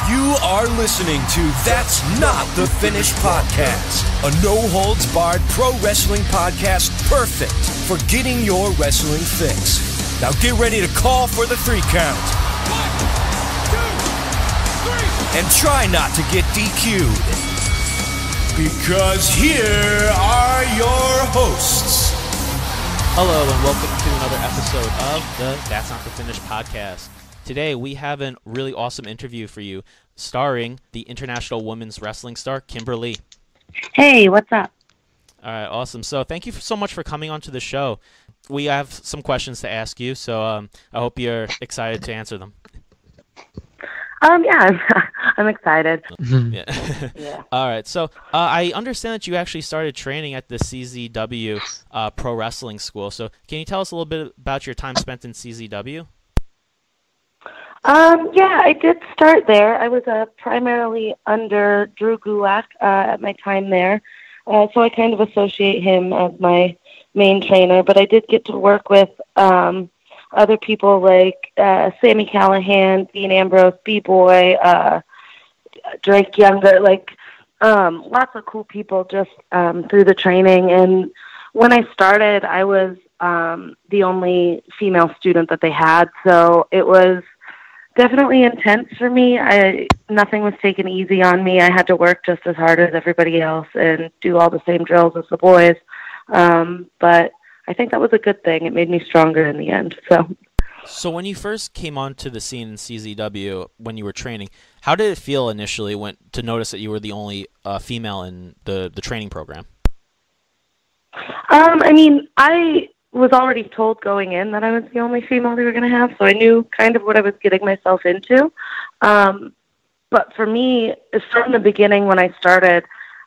You are listening to That's Not the Finish podcast, a no-holds-barred pro wrestling podcast perfect for getting your wrestling fix. Now get ready to call for the 3 count. 1, 2, 3. And try not to get DQ'd. Because here are your hosts. Hello and welcome to another episode of the That's Not the Finish podcast. Today we have a really awesome interview for you, starring the international women's wrestling star, Kimber Lee. Hey, what's up? All right, awesome. So thank you so much for coming onto the show. We have some questions to ask you, so I hope you're excited to answer them. Yeah, I'm excited. Yeah. Yeah. All right. So I understand that you actually started training at the CZW Pro Wrestling School. So can you tell us a little bit about your time spent in CZW? Yeah, I did start there. I was primarily under Drew Gulak at my time there, so I kind of associate him as my main trainer. But I did get to work with other people like Sammy Callahan, Dean Ambrose, B-Boy, Drake Younger, lots of cool people just through the training. And when I started, I was the only female student that they had, so it was definitely intense for me. Nothing was taken easy on me. I had to work just as hard as everybody else and do all the same drills as the boys. But I think that was a good thing. It made me stronger in the end. So when you first came onto the scene in CZW, when you were training, how did it feel initially to notice that you were the only female in the training program? I was already told going in that I was the only female they were going to have, so I knew kind of what I was getting myself into. But for me, from the beginning when I started,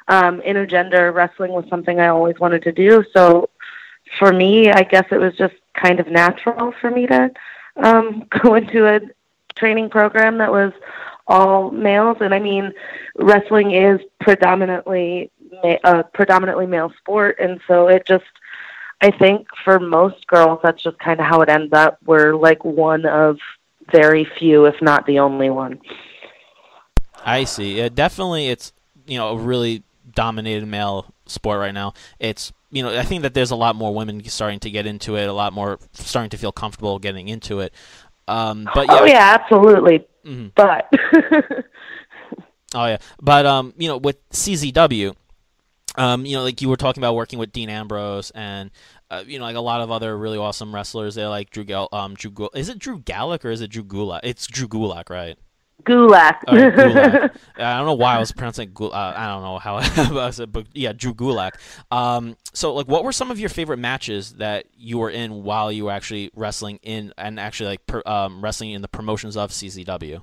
intergender wrestling was something I always wanted to do. So for me, I guess it was just kind of natural for me to go into a training program that was all males. And wrestling is predominantly male sport, and so it just, I think for most girls, that's just kind of how it ends up. We're like one of very few, if not the only one. I see. Definitely, it's a really dominated male sport right now. It's I think that there's a lot more women starting to get into it, a lot more starting to feel comfortable getting into it. But yeah. Oh yeah, absolutely. Mm-hmm. But oh yeah, but with CZW. Like you were talking about working with Dean Ambrose and, like a lot of other really awesome wrestlers there, like is it Drew Gulak or is it Drew Gulak? It's Drew Gulak, right? Gulak. Right, Gulak. I don't know why I was pronouncing I don't know how I was, but yeah, Drew Gulak. So like, what were some of your favorite matches that you were in while you were actually wrestling in and actually wrestling in the promotions of CZW?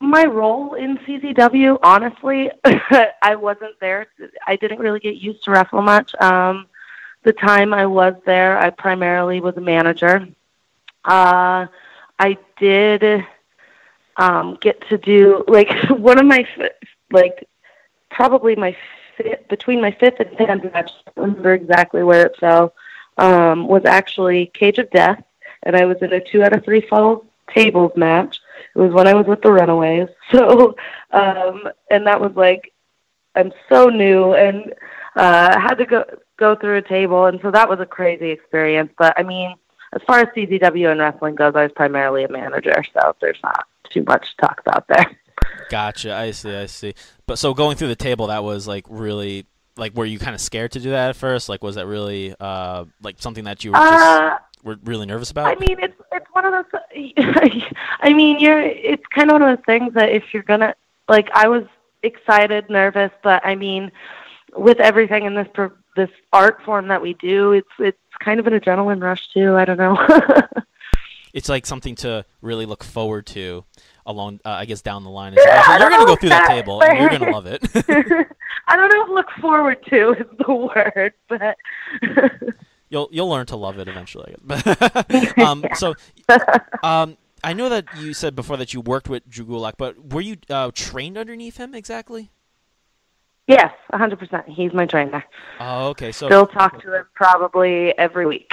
My role in CZW, honestly, I wasn't there. I didn't really get used to wrestle much. The time I was there, I primarily was a manager. I did get to do, one of my, probably between my 5th and 10th match, I don't remember exactly where it fell, was actually Cage of Death, and I was in a 2 out of 3 falls tables match. It was when I was with the Runaways. So, and that was I'm so new and had to go through a table. And so that was a crazy experience. But as far as CZW and wrestling goes, I was primarily a manager. So there's not too much to talk about there. Gotcha. I see. But so going through the table, that was really, were you kind of scared to do that at first? Was that really something that you were really nervous about? It's one of those. It's kind of one of those things that if you're gonna I was excited, nervous, but with everything in this art form that we do, it's kind of an adrenaline rush too. I don't know. It's something to really look forward to along, I guess, down the line. You're gonna go through that table and you're gonna love it. I don't know if look forward to is the word, but. You'll learn to love it eventually. So, I know that you said before that you worked with Drew Gulak, but were you trained underneath him exactly? Yes, 100%. He's my trainer. Oh, okay. So still talk to him probably every week.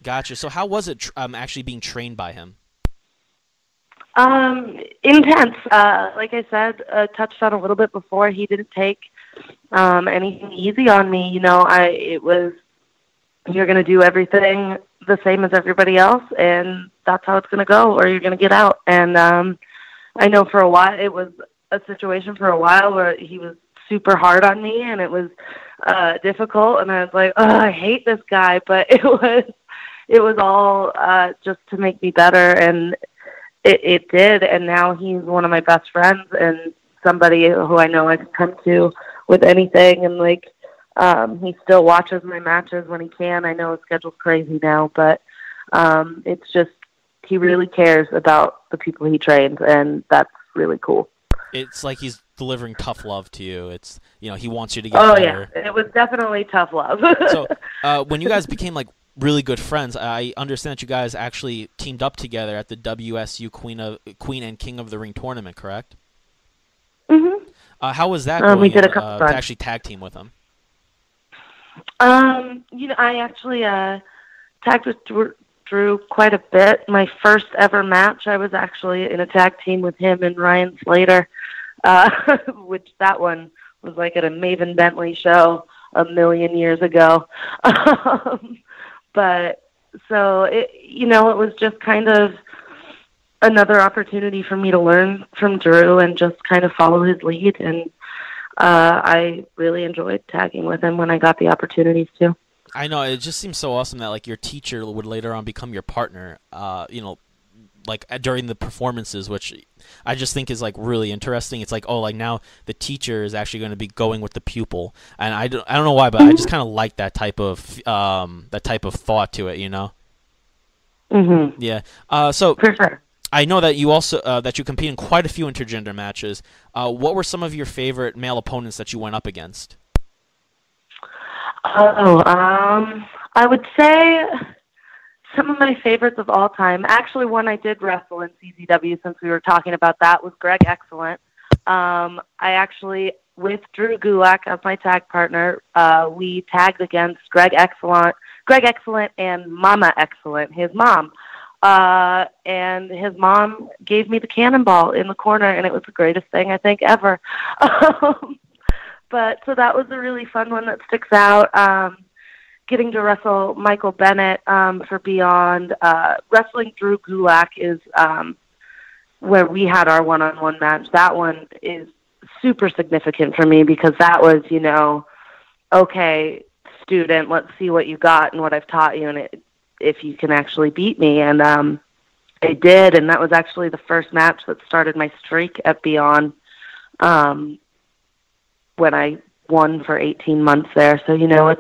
Gotcha. So how was it actually being trained by him? Intense. Like I said, touched on a little bit before, he didn't take anything easy on me. You know, it was, you're going to do everything the same as everybody else, and that's how it's going to go, or you're going to get out. And I know for a while, it was a situation for a while where he was super hard on me, and it was difficult, and I was like, oh, I hate this guy, but it was all just to make me better, and it did, and now he's one of my best friends and somebody who I know I can come to with anything, and like, he still watches my matches when he can. I know his schedule's crazy now, but it's just, he really cares about the people he trains, and that's really cool. It's like he's delivering tough love to you. It's, you know, he wants you to get better. Yeah, it was definitely tough love. So when you guys became like really good friends, I understand that you guys actually teamed up together at the WSU Queen and King of the Ring tournament, correct? Mm-hmm. How was that going we did a couple to actually tag team with him? You know, I actually tagged with Drew quite a bit. My first ever match, I was actually in a tag team with him and Ryan Slater, which that one was like at a Maven Bentley show a million years ago. But so you know, it was just kind of another opportunity for me to learn from Drew and just kind of follow his lead. And I really enjoyed tagging with him when I got the opportunities to. I know, it just seems so awesome that like your teacher would later on become your partner, you know, like during the performances, which I just think is like really interesting. It's like, oh, like now the teacher is actually going to be going with the pupil, and I don't know why, but I just kind of like that type of thought to it, you know. Mm-hmm. Yeah. So for sure. I know that you also that you compete in quite a few intergender matches. What were some of your favorite male opponents that you went up against? I would say some of my favorites of all time. Actually, one I did wrestle in CZW, since we were talking about that, was Greg Excellent. I actually, with Drew Gulak as my tag partner, we tagged against Greg Excellent and Mama Excellent, his mom. And his mom gave me the cannonball in the corner, and it was the greatest thing I think ever. But so that was a really fun one that sticks out. Getting to wrestle Michael Bennett for Beyond. Wrestling Drew Gulak is where we had our one-on-one match. That one is super significant for me because that was, you know, okay, student, let's see what you got and what I've taught you, and if you can actually beat me. And I did, and that was actually the first match that started my streak at Beyond when I won for 18 months there. So, you know,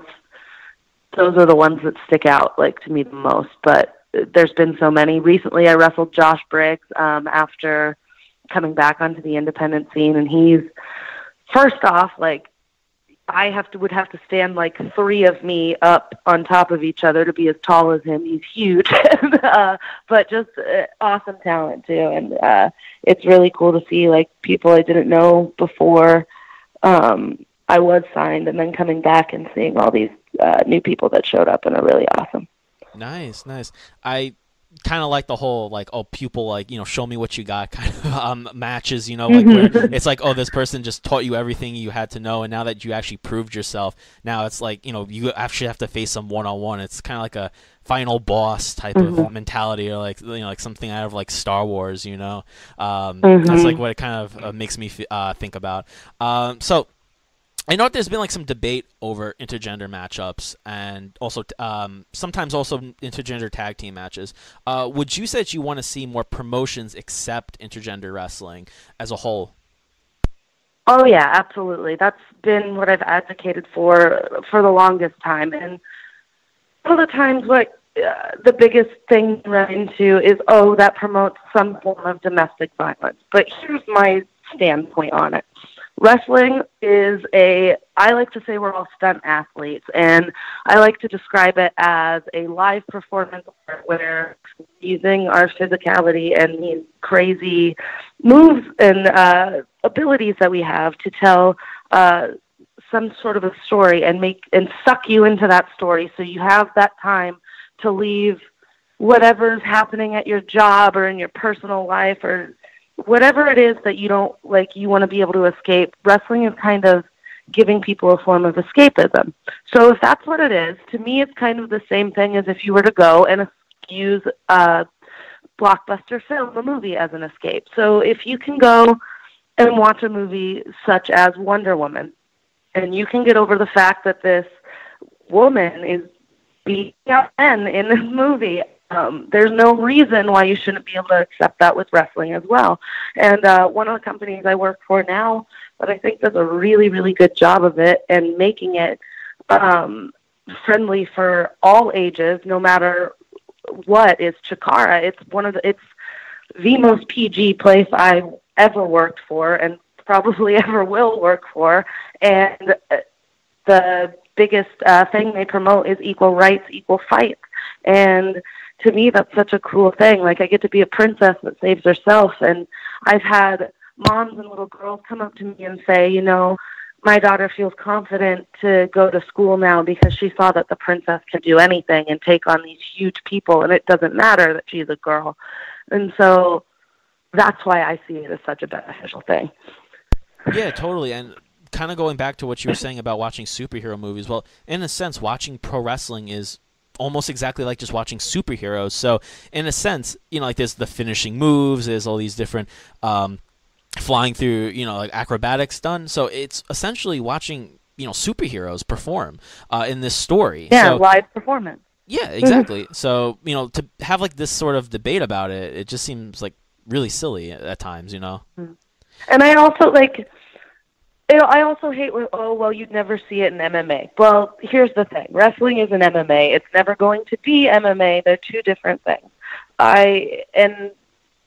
those are the ones that stick out, like, to me the most. But there's been so many. Recently, I wrestled Josh Briggs after coming back onto the independent scene, and he's, first off, like, would have to stand like three of me up on top of each other to be as tall as him. He's huge, but just awesome talent too. And it's really cool to see like people I didn't know before I was signed, and then coming back and seeing all these new people that showed up and are really awesome. Nice. I kind of like the whole like, oh, pupil, like, you know, show me what you got kind of matches, you know, like where it's like, oh, this person just taught you everything you had to know, and now that you actually proved yourself, now it's like, you know, you actually have to face them one-on-one. It's kind of like a final boss type of mentality, or like, you know, like something out of like Star Wars, you know. That's like what it kind of makes me think about. So I know that there's been like some debate over intergender matchups, and also sometimes also intergender tag team matches. Would you say that you want to see more promotions accept intergender wrestling as a whole? Oh yeah, absolutely. That's been what I've advocated for the longest time. And one of the times, like the biggest thing I run into is, oh, that promotes some form of domestic violence. But here's my standpoint on it. Wrestling is I like to say we're all stunt athletes, and I like to describe it as a live performance art where using our physicality and these crazy moves and abilities that we have to tell some sort of a story and suck you into that story, so you have that time to leave whatever's happening at your job or in your personal life or whatever it is that you don't like, you want to be able to escape, wrestling is kind of giving people a form of escapism. So if that's what it is, to me it's kind of the same thing as if you were to go and use a blockbuster film, a movie, as an escape. So if you can go and watch a movie such as Wonder Woman, and you can get over the fact that this woman is beating out men in this movie, there's no reason why you shouldn't be able to accept that with wrestling as well. And one of the companies I work for now that I think does a really, really good job of it and making it friendly for all ages, no matter what, is Chikara. It's the most PG place I've ever worked for and probably ever will work for. And the biggest thing they promote is equal rights, equal fights. And to me, that's such a cool thing. Like, I get to be a princess that saves herself. And I've had moms and little girls come up to me and say, you know, my daughter feels confident to go to school now because she saw that the princess can do anything and take on these huge people, and it doesn't matter that she's a girl. And so that's why I see it as such a beneficial thing. Yeah, totally. And kind of going back to what you were saying about watching superhero movies, well, in a sense, watching pro wrestling is almost exactly like just watching superheroes. So in a sense, you know, like there's the finishing moves, there's all these different flying through, you know, like acrobatics done. So it's essentially watching, you know, superheroes perform in this story. Yeah, so, live performance. Yeah, exactly. So, you know, to have like this sort of debate about it, it just seems like really silly at times, you know. And I also I also hate when, oh, well, you'd never see it in MMA. Well, here's the thing. Wrestling is an MMA. It's never going to be MMA. They're two different things. And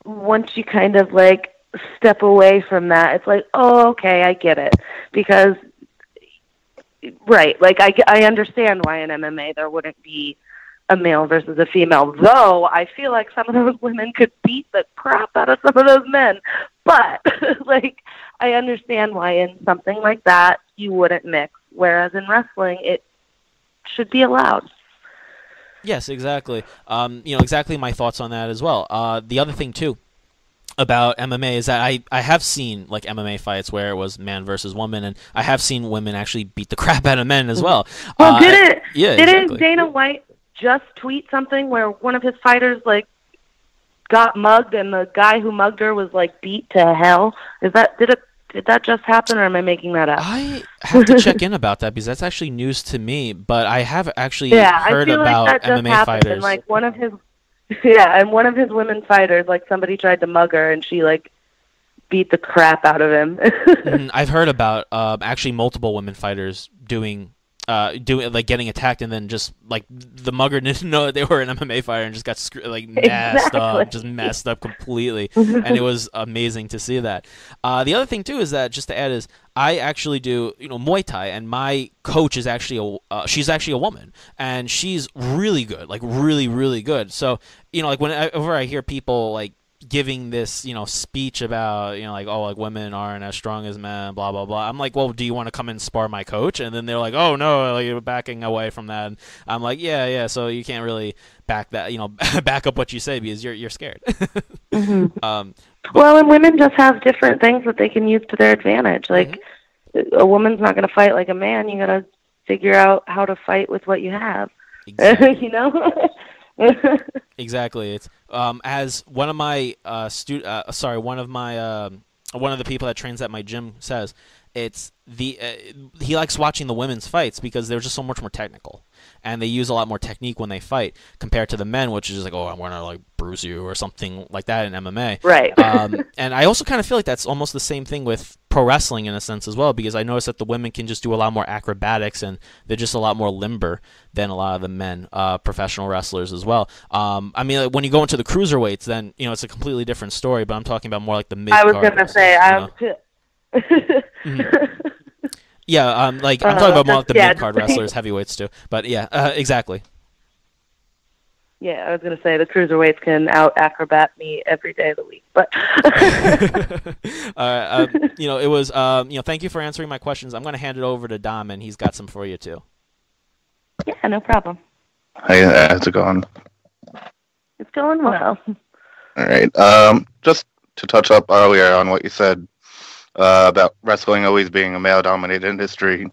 once you kind of, like, step away from that, it's like, oh, okay, I get it. Because, right, like, I understand why in MMA there wouldn't be a male versus a female, though I feel like some of those women could beat the crap out of some of those men. But, like, I understand why in something like that you wouldn't mix, whereas in wrestling it should be allowed. Yes, exactly. You know, exactly my thoughts on that as well. The other thing, too, about MMA is that I have seen, like, MMA fights where it was man versus woman, and I have seen women actually beat the crap out of men as well. Well, didn't exactly. Dana White just tweet something where one of his fighters, like, got mugged and the guy who mugged her was, like, beat to hell? Did that just happen, or am I making that up? I have to check in about that because that's actually news to me, but I have actually heard about like that MMA just fighters. And, like, one of his women fighters, like, somebody tried to mug her and she, like, beat the crap out of him. I've heard about actually multiple women fighters doing like getting attacked and then just like the mugger didn't know that they were an MMA fighter and just got messed up completely. And it was amazing to see that. The other thing too is that, just to add, is I actually do, you know, Muay Thai, and my coach is actually she's actually a woman, and she's really good, like really, really good. So, you know, like whenever I hear people like giving this, you know, speech about, you know, like, oh, like women aren't as strong as men, blah blah blah, I'm like, well, do you want to come and spar my coach? And then they're like, oh no, like, you're backing away from that. And I'm like, yeah, so you can't really back that, you know, back up what you say because you're scared. Well, and women just have different things that they can use to their advantage. Like, a woman's not going to fight like a man. You got to figure out how to fight with what you have. Exactly. You know. Exactly. It's as one of my one of the people that trains at my gym says, it's he likes watching the women's fights because they're just so much more technical, and they use a lot more technique when they fight compared to the men, which is just like, oh, I want to like bruise you or something like that in MMA. Right. And I also kind of feel like that's almost the same thing with pro wrestling in a sense as well, because I noticed that the women can just do a lot more acrobatics and they're just a lot more limber than a lot of the men, professional wrestlers as well. I mean, like, when you go into the cruiserweights, then, you know, it's a completely different story, but I'm talking about more like the mid-card. I was going to say, yeah, like I'm talking about more like the mid-card wrestlers, heavyweights too. But yeah, exactly. Yeah, I was going to say the cruiserweights can out-acrobat me every day of the week. But you know, it was you know, thank you for answering my questions. I'm going to hand it over to Dom, and he's got some for you too. Yeah, no problem. Hey, how's it going? It's going well. All right. Just to touch up earlier on what you said about wrestling always being a male-dominated industry.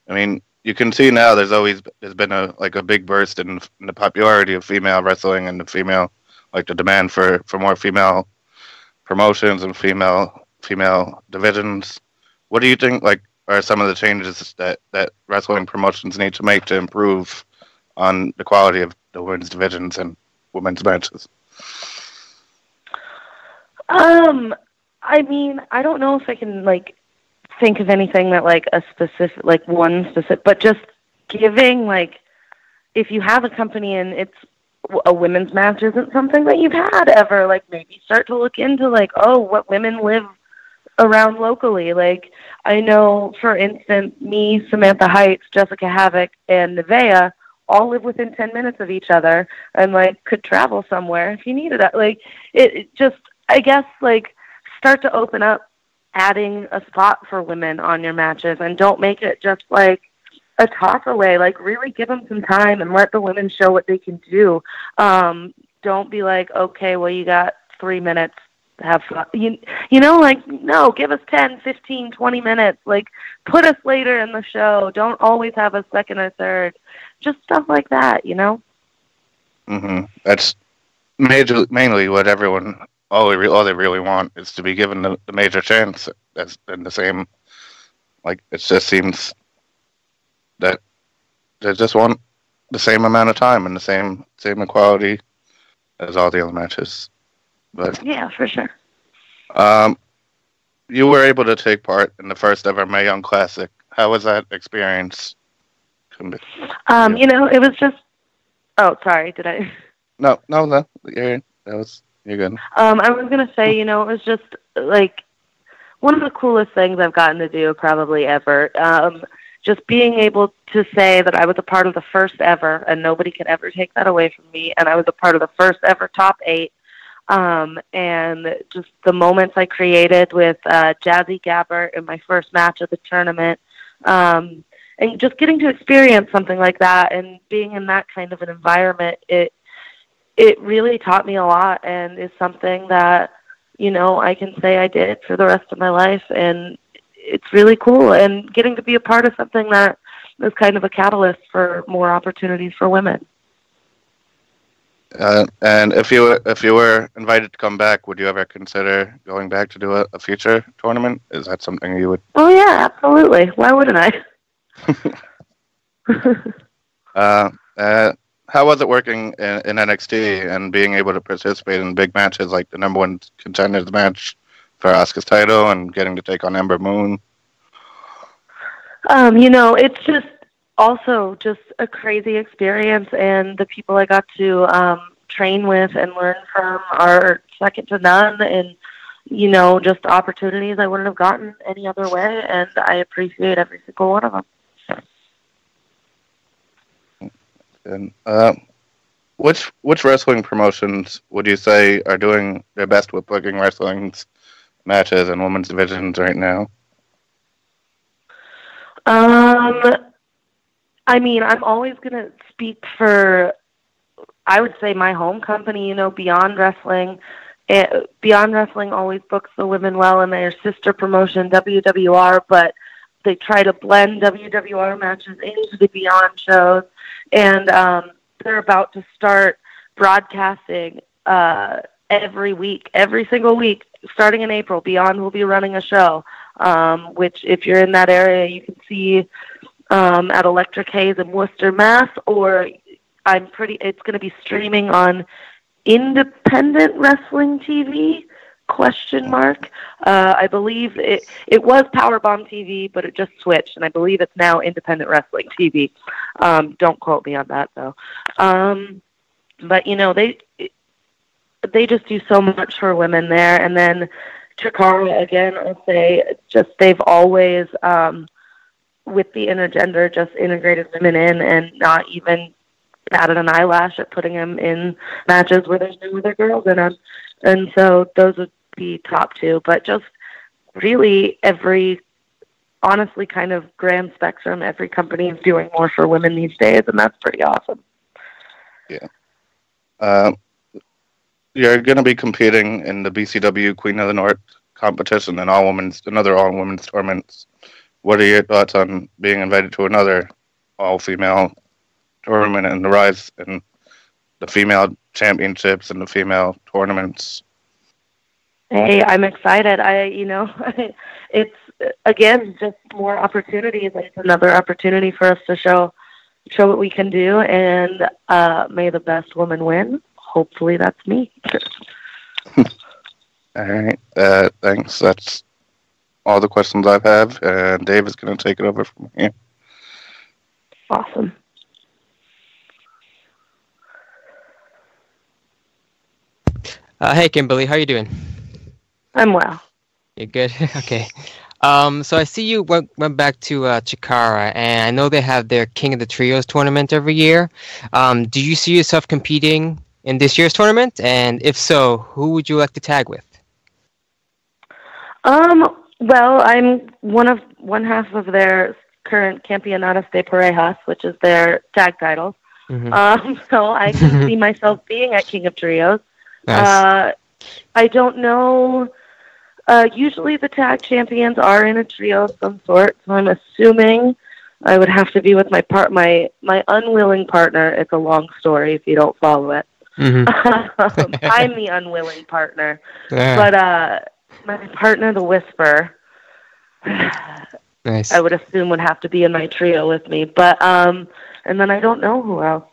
I mean, you can see now there's been a big burst in the popularity of female wrestling and the demand for more female promotions and female divisions. What do you think are some of the changes that wrestling promotions need to make to improve on the quality of the women's divisions and women's matches? I mean, I don't know if I can think of anything that but just giving if you have a company and it's a women's match isn't something that you've had ever, maybe start to look into what women live around locally. I know, for instance, me, Samantha Heights, Jessica Havoc, and Nevaeh all live within 10 minutes of each other and could travel somewhere if you needed it. It just, I guess, start to open up adding a spot for women on your matches, and don't make it just a toss away. Really give them some time and let the women show what they can do. Don't be okay, well, you got 3 minutes to have fun. No, give us 10, 15, 20 minutes. Put us later in the show. Don't always have a second or third. Just stuff like that, Mm-hmm. That's mainly what everyone, all they really want is to be given the major chance. That's in the same, it just seems that they just want the same amount of time and the same equality as all the other matches. But yeah, for sure. You were able to take part in the first ever Mae Young Classic. How was that experience? It was just. Oh, sorry. Did I? No. You're good. I was gonna say, it was just one of the coolest things I've gotten to do probably ever. Just being able to say that I was a part of the first ever, and nobody could ever take that away from me, and I was a part of the first ever top 8. And just the moments I created with Jazzy Gabbert in my first match of the tournament, and just getting to experience something like that and being in that kind of an environment, it really taught me a lot, and is something that, I can say I did for the rest of my life, and it's really cool. And getting to be a part of something that is kind of a catalyst for more opportunities for women. And if you were invited to come back, would you ever consider going back to do a future tournament? Is that something you would? Oh yeah, absolutely. Why wouldn't I? How was it working in NXT and being able to participate in big matches like the #1 contenders match for Asuka's title and getting to take on Ember Moon? It's just also just a crazy experience, and the people I got to train with and learn from are second to none, and just opportunities I wouldn't have gotten any other way, and I appreciate every single one of them. And which wrestling promotions would you say are doing their best with booking wrestling matches and women's divisions right now? I mean, I'm always going to speak for, I would say, my home company, Beyond Wrestling. Beyond Wrestling always books the women well, and their sister promotion, WWR, but they try to blend WWR matches into the Beyond shows. And they're about to start broadcasting every single week, starting in April. Beyond will be running a show, which if you're in that area, you can see at Electric Haze in Worcester, Mass, or it's going to be streaming on Independent Wrestling TV, ? I believe it was Powerbomb TV, but it just switched, and I believe it's now Independent Wrestling TV. Don't quote me on that, though. But, they just do so much for women there. And then Chikara, again, I'll say, just they've always, with the intergender, just integrated women in and not even batted an eyelash at putting them in matches where there's no other girls in them. And so those would be top 2. But just really honestly, kind of grand spectrum, every company is doing more for women these days, and that's pretty awesome. Yeah. you're going to be competing in the BCW Queen of the North competition and another all women's tournaments. What are your thoughts on being invited to another all female tournament and the rise in the female championships and the female tournaments? Hey, I'm excited. It's again just more opportunities. It's another opportunity for us to show what we can do, and may the best woman win. Hopefully, that's me. All right. Thanks. That's all the questions I have, and Dave is going to take it over from here. Awesome. Hey, Kimber Lee, how you doing? I'm well. You're good? Okay. So I see you went back to Chikara, and I know they have their King of the Trios tournament every year. Do you see yourself competing in this year's tournament? And if so, who would you like to tag with? Well, I'm one half of their current Campeonatos de Parejas, which is their tag titles. Mm-hmm. So I can see myself being at King of Trios. Nice. I don't know. Usually the tag champions are in a trio of some sort, so I'm assuming I would have to be with my unwilling partner. It's a long story if you don't follow it. Mm-hmm. I'm the unwilling partner. Yeah. But my partner, the Whisper, Nice. I would assume would have to be in my trio with me. But and then I don't know who else.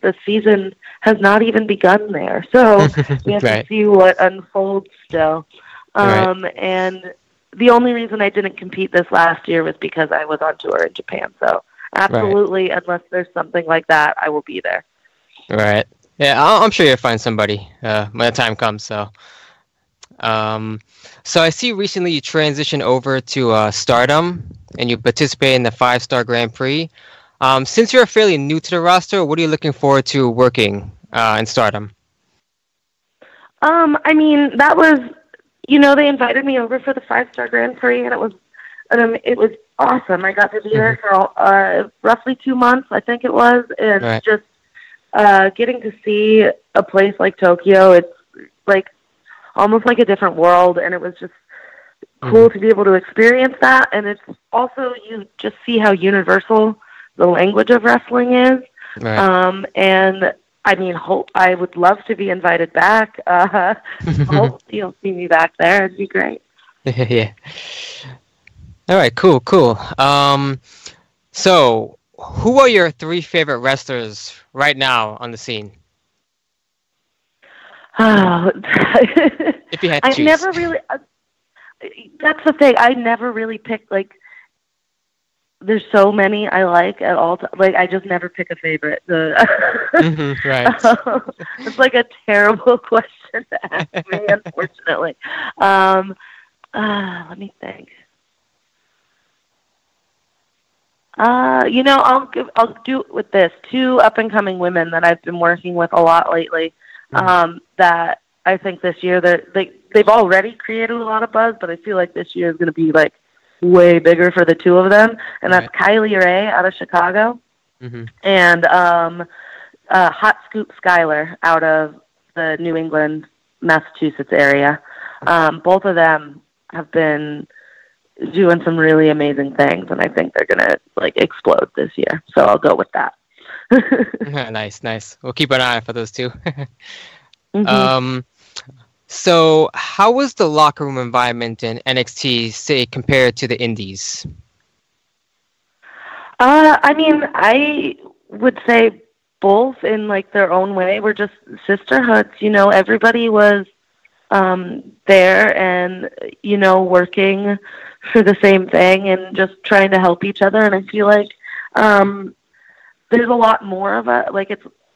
The season has not even begun there, so we have Right. to see what unfolds still. Right. And the only reason I didn't compete this last year was because I was on tour in Japan. So absolutely, unless there's something like that, I will be there. Right. Yeah, I'm sure you'll find somebody when the time comes. So I see recently you transitioned over to Stardom, and you participate in the 5-star Grand Prix. Since you're fairly new to the roster, what are you looking forward to working in Stardom? I mean, that was, they invited me over for the 5-star Grand Prix, and it was awesome. I got to be there for roughly 2 months, I think it was, and Right. just getting to see a place like Tokyo, it's like almost like a different world, and it was just cool to be able to experience that. And it's also, you just see how universal the language of wrestling is. Right. And I mean, I would love to be invited back. Hope you'll see me back there. It'd be great. Yeah. All right. Cool. So who are your 3 favorite wrestlers right now on the scene? Oh, If you had to I choose. never really. That's the thing. I never really pick there's so many I like at all times. Like, I just never pick a favorite. Right. It's like a terrible question to ask me, unfortunately. Let me think. I'll do it with this. 2 up-and-coming women that I've been working with a lot lately, that I think this year they've already created a lot of buzz, but I feel like this year is going to be like way bigger for the 2 of them, and that's Kylie Ray out of Chicago, and Hot Scoop Skyler out of the New England, Massachusetts area. Both of them have been doing some really amazing things, and I think they're gonna explode this year. So I'll go with that. Nice. We'll keep an eye out for those 2. So how was the locker room environment in NXT, say, compared to the Indies? I mean, I would say both in their own way. We're just sisterhoods. Everybody was there and working for the same thing and just trying to help each other. And I feel like there's a lot more of it.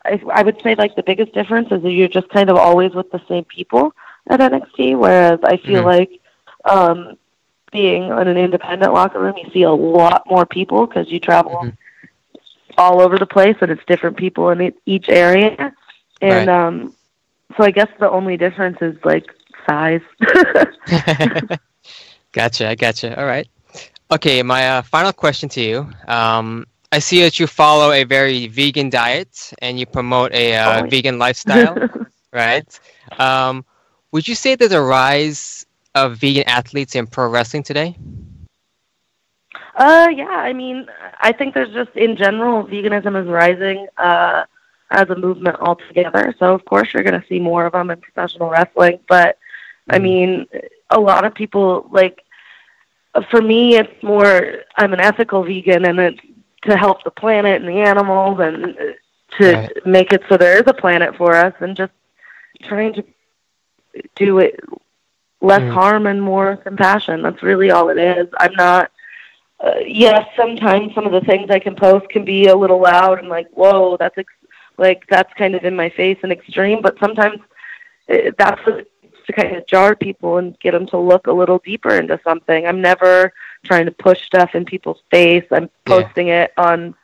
I would say the biggest difference is that you're just kind of always with the same people at NXT, whereas I feel like being in an independent locker room, you see a lot more people because you travel all over the place, and it's different people in each area. And so I guess the only difference is size. Gotcha. All right. Okay, my final question to you. I see that you follow a very vegan diet and you promote a vegan lifestyle. right? Would you say there's a rise of vegan athletes in pro wrestling today? Yeah, I mean, I think there's just, in general, veganism is rising as a movement altogether. So, of course, you're going to see more of them in professional wrestling. But, I mean, a lot of people, like, for me, it's more, I'm an ethical vegan, and it's to help the planet and the animals and to make it so there is a planet for us, and just trying to do it less harm and more compassion. That's really all it is. I'm not, yes, sometimes some of the things I can post can be a little loud and like, whoa, that's that's kind of in my face and extreme, but sometimes that's to kind of jar people and get them to look a little deeper into something. I'm never trying to push stuff in people's face. I'm posting it on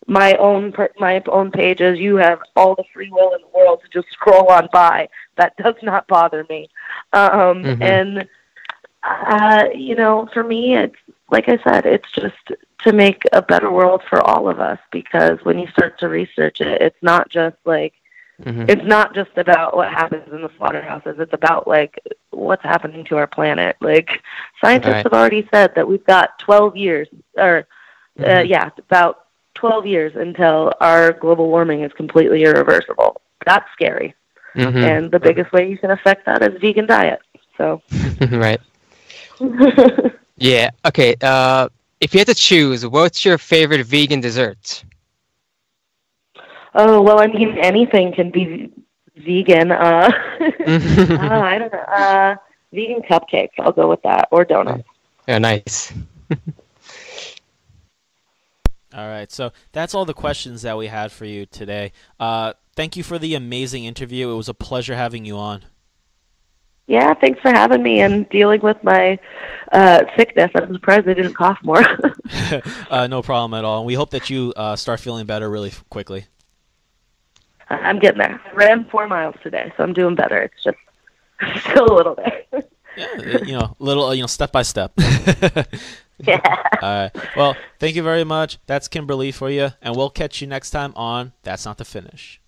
my own pages. You have all the free will in the world to just scroll on by. That does not bother me. And you know, for me, it's like I said, it's just to make a better world for all of us, because when you start to research it, it's not just like it's not just about what happens in the slaughterhouses. It's about like what's happening to our planet. Like scientists have already said that we've got 12 years, or about 12 years until our global warming is completely irreversible. That's scary. And the biggest way you can affect that is vegan diet. So right. Yeah. Okay. If you had to choose, what's your favorite vegan dessert? Oh, well, I mean, anything can be vegan. I don't know. Vegan cupcakes. I'll go with that. Or donuts. Yeah, nice. All right. So that's all the questions that we had for you today. Thank you for the amazing interview. It was a pleasure having you on. Yeah, thanks for having me and dealing with my sickness. I'm surprised I didn't cough more. No problem at all. And we hope that you start feeling better really quickly. I'm getting there. I ran 4 miles today, so I'm doing better. It's just still a little bit. Yeah, little, step by step. Yeah. All right. Well, thank you very much. That's Kimber Lee for you, and we'll catch you next time on That's Not the Finish.